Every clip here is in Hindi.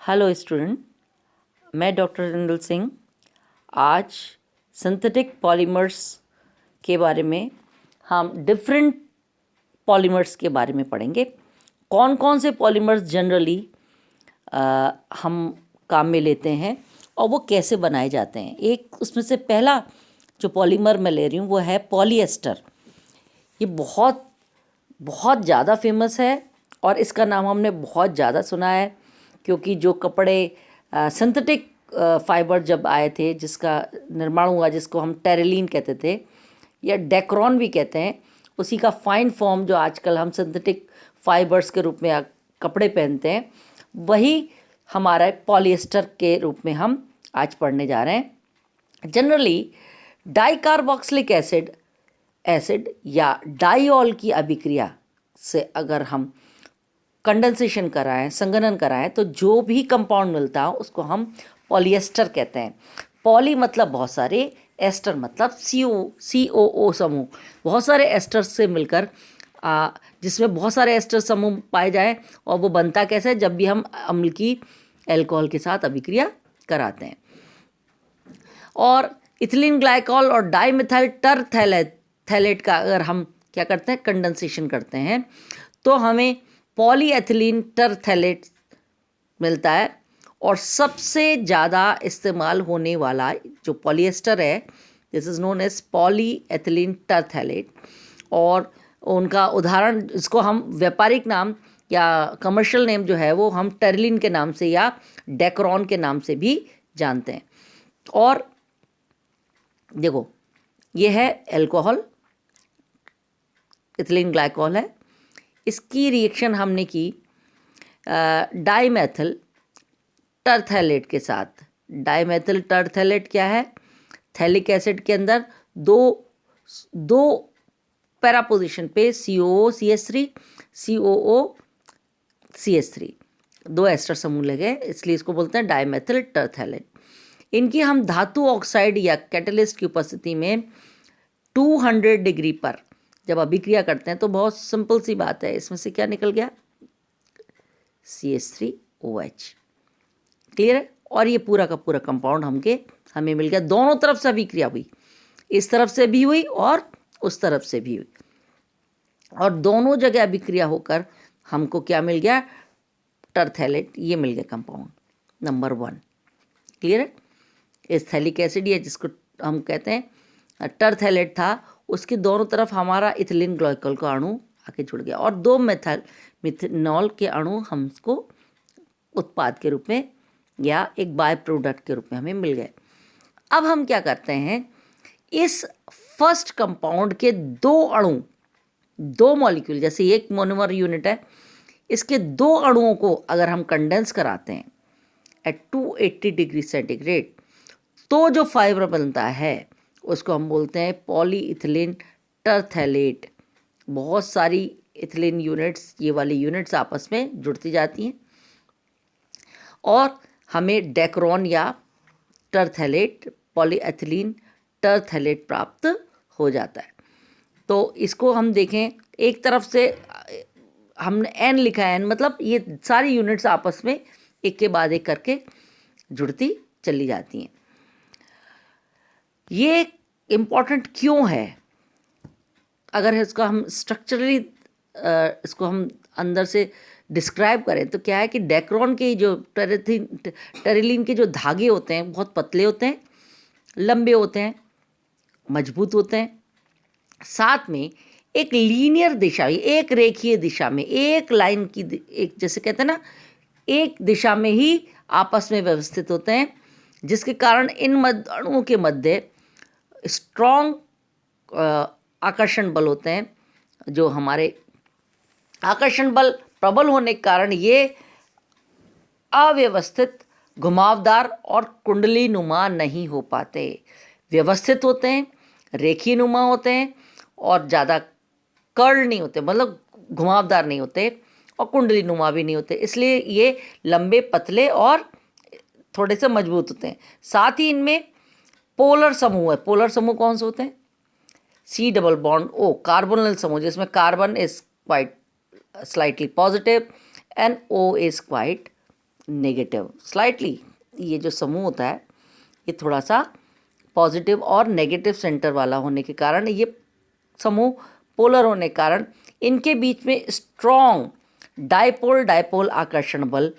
हेलो स्टूडेंट, मैं डॉक्टर रिंदल सिंह आज सिंथेटिक पॉलीमर्स के बारे में हम डिफरेंट पॉलीमर्स के बारे में पढ़ेंगे। कौन कौन से पॉलीमर्स जनरली हम काम में लेते हैं और वो कैसे बनाए जाते हैं। एक उसमें से पहला जो पॉलीमर मैं ले रही हूँ वो है पॉलीएस्टर। ये बहुत बहुत ज़्यादा फेमस है और इसका नाम हमने बहुत ज़्यादा सुना है क्योंकि जो कपड़े सिंथेटिक फाइबर जब आए थे, जिसका निर्माण हुआ, जिसको हम टेरिलीन कहते थे या डेक्रॉन भी कहते हैं, उसी का फाइन फॉर्म जो आजकल हम सिंथेटिक फाइबर्स के रूप में कपड़े पहनते हैं, वही हमारा पॉलिएस्टर के रूप में हम आज पढ़ने जा रहे हैं। जनरली डाइकार्बोक्सिलिक एसिड या डाइऑल की अभिक्रिया से अगर हम कंडेंसेशन कराएं, संघनन कराएं, तो जो भी कंपाउंड मिलता है उसको हम पॉलिएस्टर कहते हैं। पॉली मतलब बहुत सारे, एस्टर मतलब COO समूह, बहुत सारे एस्टर से मिलकर जिसमें बहुत सारे एस्टर समूह पाए जाए। और वो बनता कैसे है? जब भी हम अम्ल की एल्कोहल के साथ अभिक्रिया कराते हैं। और इथिलीन ग्लाइकॉल और डाइमिथाइल टरथैलेट का अगर हम क्या करते हैं, कंडेंसेशन करते हैं, तो हमें पॉलीएथिलीन टरथैलेट मिलता है। और सबसे ज़्यादा इस्तेमाल होने वाला जो पॉलिएस्टर है, this is known as polyethylene terephthalate. और उनका उदाहरण, इसको हम व्यापारिक नाम या कमर्शियल नेम जो है वो हम टेरिलीन के नाम से या डेक्रॉन के नाम से भी जानते हैं। और देखो, ये है एल्कोहल, इथिलीन ग्लाइकॉल है। इसकी रिएक्शन हमने की डाइमेथिल टरथैलेट के साथ। डाइमेथिल टरथैलेट क्या है? थैलिक एसिड के अंदर दो पैरा पोजीशन पे COO CH3 दो एस्टर समूह लगे, इसलिए इसको बोलते हैं डाइमेथिल टरथैलेट। इनकी हम धातु ऑक्साइड या कैटलिस्ट की उपस्थिति में 200 डिग्री पर जब अभिक्रिया करते हैं तो बहुत सिंपल सी बात है, इसमें से क्या निकल गया? CH3OH। क्लियर है? और ये पूरा का पूरा कंपाउंड हमें मिल गया। दोनों तरफ से अभिक्रिया हुई, इस तरफ से भी हुई और उस तरफ से भी हुई, और दोनों जगह अभिक्रिया होकर हमको क्या मिल गया? टरथैलेट। ये मिल गया कंपाउंड नंबर 1। क्लियर है? इस थैलिक एसिड या जिसको हम कहते हैं टरथैलेट था, उसके दोनों तरफ हमारा इथिलीन ग्लाइकॉल का अणु आके जुड़ गया और 2 मिथेनॉल के अणु हमको उत्पाद के रूप में या एक बाय प्रोडक्ट के रूप में हमें मिल गए। अब हम क्या करते हैं, इस फर्स्ट कंपाउंड के 2 अणु, 2 मॉलिक्यूल, जैसे एक मोनोमर यूनिट है, इसके 2 अणुओं को अगर हम कंडेंस कराते हैं एट 280 डिग्री सेंटीग्रेड, तो जो फाइबर बनता है उसको हम बोलते हैं पॉलीइथिलीन टरथैलेट। बहुत सारी इथिलीन यूनिट्स, ये वाली यूनिट्स आपस में जुड़ती जाती हैं और हमें डेक्रॉन या टरथैलेट, पॉलीएथिलीन टरथैलेट प्राप्त हो जाता है। तो इसको हम देखें, एक तरफ से हमने N लिखा है, N मतलब ये सारी यूनिट्स आपस में एक के बाद एक करके जुड़ती चली जाती हैं। ये इम्पॉर्टेंट क्यों है? अगर इसका हम स्ट्रक्चरली इसको हम अंदर से डिस्क्राइब करें तो क्या है कि डेक्रॉन के जो टेरिलीन के जो धागे होते हैं बहुत पतले होते हैं, लंबे होते हैं, मजबूत होते हैं, साथ में एक लीनियर दिशा, एक रेखीय दिशा में, एक लाइन की, एक जैसे कहते हैं ना, एक दिशा में ही आपस में व्यवस्थित होते हैं, जिसके कारण इन अणुओं के मध्य स्ट्रॉन्ग आकर्षण बल होते हैं। जो हमारे आकर्षण बल प्रबल होने के कारण ये अव्यवस्थित, घुमावदार और कुंडली नुमा नहीं हो पाते। व्यवस्थित होते हैं, रेखीय नुमा होते हैं और ज़्यादा कर्ल नहीं होते, मतलब घुमावदार नहीं होते और कुंडली नुमा भी नहीं होते, इसलिए ये लंबे, पतले और थोड़े से मजबूत होते हैं। साथ ही इनमें पोलर समूह है। पोलर समूह कौन से होते हैं? C+O कार्बोनिल समूह, जिसमें carbon is quite slightly positive and O is quite negative, slightly ये जो समूह होता है ये थोड़ा सा पॉजिटिव और नेगेटिव सेंटर वाला होने के कारण, ये समूह पोलर होने के कारण इनके बीच में स्ट्रॉन्ग डायपोल डायपोल आकर्षण बल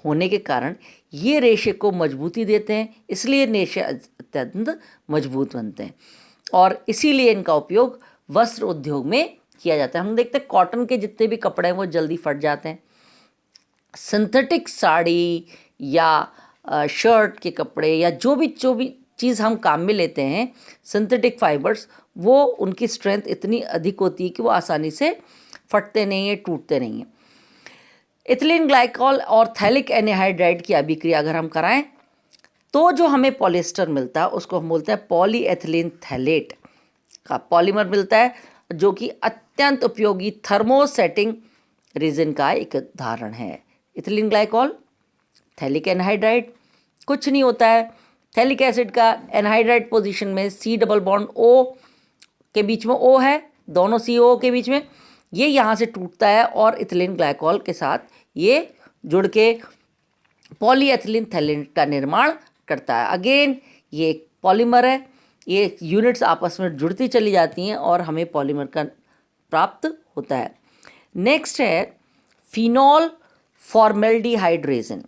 होने के कारण ये रेशे को मजबूती देते हैं, इसलिए रेशे अत्यंत मजबूत बनते हैं और इसीलिए इनका उपयोग वस्त्र उद्योग में किया जाता है। हम देखते हैं कॉटन के जितने भी कपड़े हैं वो जल्दी फट जाते हैं। सिंथेटिक साड़ी या शर्ट के कपड़े या जो भी चीज़ हम काम में लेते हैं, सिंथेटिक फाइबर्स, वो उनकी स्ट्रेंथ इतनी अधिक होती है कि वो आसानी से फटते नहीं हैं, टूटते नहीं हैं। इथिलीन ग्लाइकॉल और थैलिक एनहाइड्राइड की अभिक्रिया अगर हम कराएं तो जो हमें पॉलिएस्टर मिलता है उसको हम बोलते हैं पॉलीएथिलीन थैलेट का पॉलीमर मिलता है, जो कि अत्यंत उपयोगी थर्मोसेटिंग रीजन का एक उदाहरण है। इथिलीन ग्लाइकॉल, थैलिक एनहाइड्राइड, कुछ नहीं होता है, थैलिक एसिड का एनहाइड्राइड पोजीशन में C डबल बॉन्ड O के बीच में O है, दोनों CO के बीच में, ये यहाँ से टूटता है और इथिलीन ग्लाइकॉल के साथ ये जुड़ के पॉलीएथिलीन थैलेट का निर्माण करता है। अगेन ये एक पॉलीमर है, ये यूनिट्स आपस में जुड़ती चली जाती हैं और हमें पॉलीमर का प्राप्त होता है। नेक्स्ट है फिनॉल फॉर्मेल्डिहाइड रेजिन।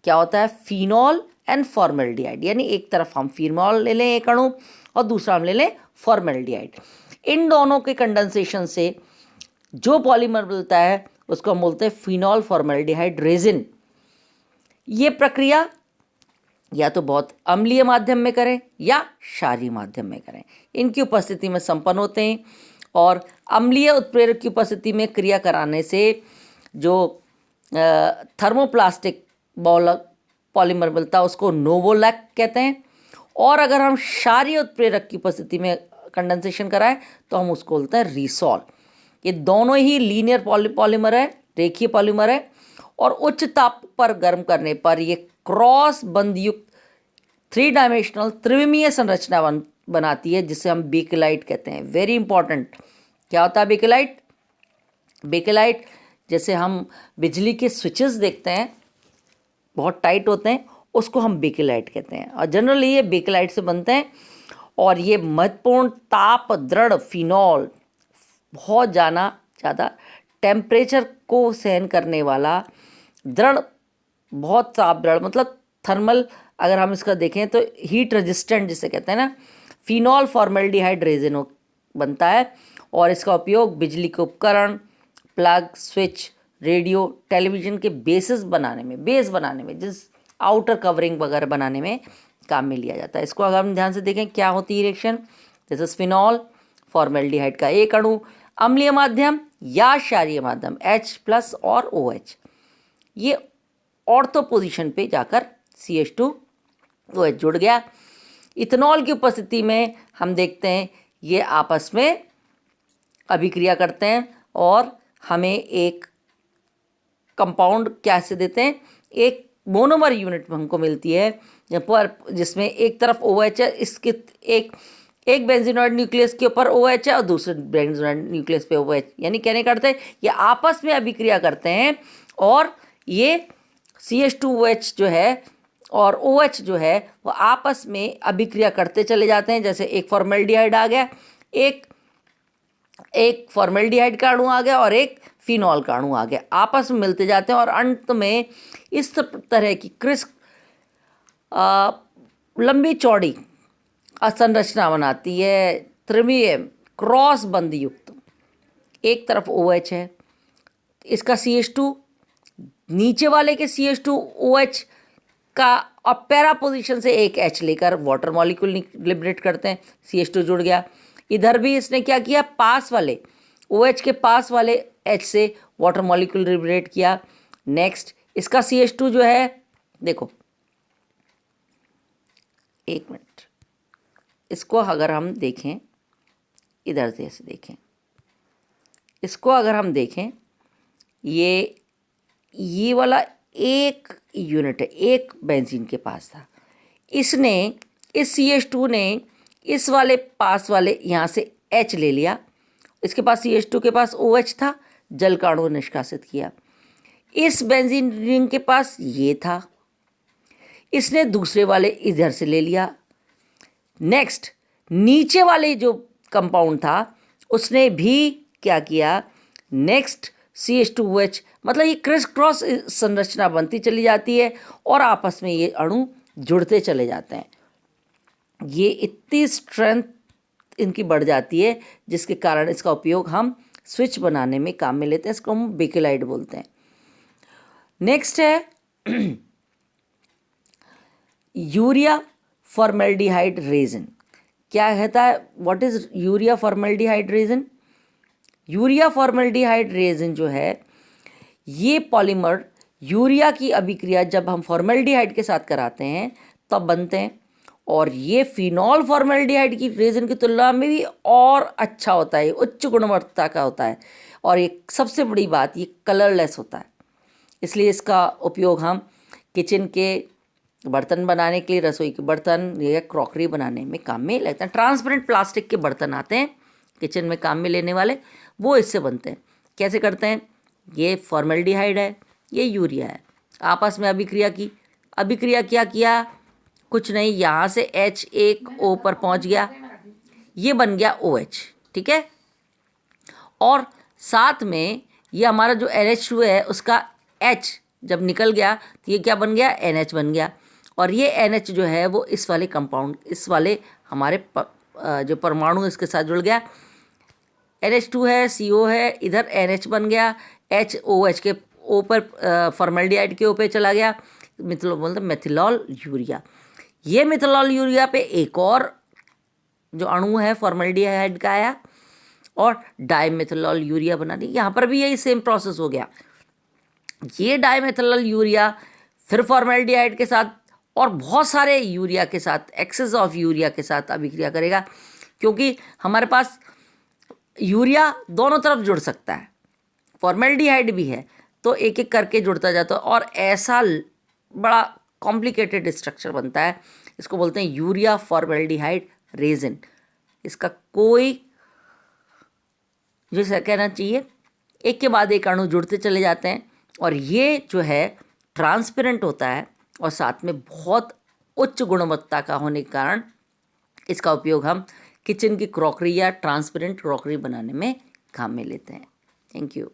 क्या होता है? फिनॉल एंड फॉर्मेल्डिहाइड, यानी एक तरफ हम फिनॉल ले लें एक अणु और दूसरा हम ले लें फॉर्मेल्डिहाइड। इन दोनों के कंडेंसेशन से जो पॉलीमर मिलता है उसको हम बोलते हैं फिनॉल फॉर्मेल्डिहाइड रेजिन। ये प्रक्रिया या तो बहुत अम्लीय माध्यम में करें या क्षारीय माध्यम में करें, इनकी उपस्थिति में संपन्न होते हैं। और अम्लीय उत्प्रेरक की उपस्थिति में क्रिया कराने से जो थर्मोप्लास्टिक पॉलीमर मिलता है उसको नोवोलैक कहते हैं। और अगर हम क्षारीय उत्प्रेरक की उपस्थिति में कंडेंसेशन कराएं तो हम उसको बोलते हैं रीसॉल। ये दोनों ही लीनियर पॉलीमर है, रेखीय पॉलीमर है, और उच्च ताप पर गर्म करने पर ये क्रॉस बंध युक्त 3 डायमेंशनल त्रिविमीय संरचना बनाती है, जिसे हम बेकेलाइट कहते हैं। Very important. क्या होता है बेकेलाइट? बेकेलाइट जैसे हम बिजली के स्विचेस देखते हैं बहुत टाइट होते हैं, उसको हम बेकेलाइट कहते हैं, और जनरली ये बेकेलाइट से बनते हैं। और ये महत्वपूर्ण ताप दृढ़ फिनॉल, बहुत ज़्यादा टेम्परेचर को सहन करने वाला दृढ़, बहुत ताप दृढ़, मतलब थर्मल, अगर हम इसका देखें तो हीट रेजिस्टेंट जिसे कहते हैं ना, फिनॉल फॉर्मेल्डिहाइड रेजिन बनता है। और इसका उपयोग बिजली के उपकरण, प्लग, स्विच, रेडियो, टेलीविज़न के बेस बनाने में, जिस आउटर कवरिंग वगैरह बनाने में काम में लिया जाता है। इसको अगर हम ध्यान से देखें क्या होती है reaction, this is phenol formaldehyde का एक अणु अम्लीय माध्यम या क्षारीय माध्यम H+ और OH, ये ऑर्थो पोजीशन पे जाकर CH2OH जुड़ गया। इथेनॉल की उपस्थिति में हम देखते हैं ये आपस में अभिक्रिया करते हैं और हमें एक कंपाउंड कैसे देते हैं, एक मोनोमर यूनिट हमको मिलती है पर जिसमें एक तरफ OH है, इसके एक बेंजीनॉइड न्यूक्लियस के ऊपर OH है और दूसरे बेंजीनॉइड न्यूक्लियस पे OH, यानी कहने करते हैं ये आपस में अभिक्रिया करते हैं और ये CH2OH जो है और OH जो है वो आपस में अभिक्रिया करते चले जाते हैं। जैसे एक फॉर्मेल्डिहाइड आ गया, एक फॉर्मेल्डिहाइड का अणु आ गया और एक फिनॉल का अणु आ गया, आपस में मिलते जाते हैं और अंत में इस तरह की लंबी चौड़ी संरचना बनाती है, त्रिमीय क्रॉस बंध युक्त। एक तरफ OH है, इसका CH2, नीचे वाले के CH2OH का और पैरा पोजीशन से एक H लेकर वाटर मॉलिक्यूल लिबरेट करते हैं, CH2 जुड़ गया। इधर भी इसने क्या किया, पास वाले OH के पास वाले H से वाटर मॉलिक्यूल लिबरेट किया। नेक्स्ट इसका CH2 जो है, देखो एक मिनट, इसको अगर हम देखें, इधर से ऐसे देखें, इसको अगर हम देखें, ये वाला एक यूनिट है, एक बेंजीन के पास था, इसने इस CH2 ने इस वाले पास वाले यहाँ से H ले लिया, इसके पास CH2 के पास OH था, जल का अणु निष्कासित किया। इस बेंजीन रिंग के पास ये था, इसने दूसरे वाले इधर से ले लिया। नेक्स्ट नीचे वाले जो कंपाउंड था उसने भी क्या किया, नेक्स्ट CH2OH, मतलब ये क्रिस क्रॉस संरचना बनती चली जाती है और आपस में ये अणु जुड़ते चले जाते हैं। ये इतनी स्ट्रेंथ इनकी बढ़ जाती है जिसके कारण इसका उपयोग हम स्विच बनाने में काम में लेते हैं। इसको हम बेकेलाइट बोलते हैं। नेक्स्ट है यूरिया फॉर्मेल्डिहाइड रेजिन। क्या कहता है, what is urea formaldehyde resin? Urea formaldehyde resin जो है, ये पॉलीमर यूरिया की अभिक्रिया जब हम फॉर्मेल्डिहाइड के साथ कराते हैं तब बनते हैं, और ये फिनॉल फॉर्मेल्डिहाइड की रेजिन की तुलना में भी और अच्छा होता है, उच्च गुणवत्ता का होता है, और ये सबसे बड़ी बात, ये कलरलेस होता है। इसलिए इसका उपयोग हम किचन के बर्तन बनाने के लिए, रसोई के बर्तन या क्रॉकरी बनाने में काम में लेते हैं। ट्रांसपेरेंट प्लास्टिक के बर्तन आते हैं किचन में काम में लेने वाले, वो इससे बनते हैं। कैसे करते हैं? ये फॉर्मेल्डिहाइड है, ये यूरिया है, आपस में अभिक्रिया की। अभिक्रिया क्या किया? कुछ नहीं, यहाँ से H1O पर पहुँच गया, ये बन गया OH, ठीक है। और साथ में ये हमारा जो NH2 है उसका H जब निकल गया तो ये क्या बन गया? NH बन गया। और ये NH जो है वो इस वाले कंपाउंड, इस वाले हमारे जो परमाणु इसके साथ जुड़ गया। NH2 है, CO है, इधर NH बन गया, HOH के O पर फॉर्मेल्डिहाइड के O पे चला गया, बोलते मेथिलॉल यूरिया। ये मेथिलॉल यूरिया पे एक और जो अणु है फॉर्मेल्डिहाइड का आया और डाइमेथिलॉल यूरिया बना दी। यहाँ पर भी यही सेम प्रोसेस हो गया। ये डाइमेथिलॉल यूरिया फिर फॉर्मेल्डिहाइड के साथ और बहुत सारे यूरिया के साथ, एक्सेस ऑफ यूरिया के साथ अभिक्रिया करेगा, क्योंकि हमारे पास यूरिया दोनों तरफ जुड़ सकता है, फॉर्मेल्डिहाइड भी है, तो एक एक करके जुड़ता जाता है और ऐसा बड़ा कॉम्प्लिकेटेड स्ट्रक्चर बनता है। इसको बोलते हैं यूरिया फॉर्मेल्डिहाइड रेजिन। इसका कोई जैसा कहना चाहिए, एक के बाद एक अणु जुड़ते चले जाते हैं, और ये जो है ट्रांसपेरेंट होता है और साथ में बहुत उच्च गुणवत्ता का होने के कारण इसका उपयोग हम किचन की क्रॉकरी या ट्रांसपेरेंट क्रॉकरी बनाने में काम में लेते हैं। Thank you.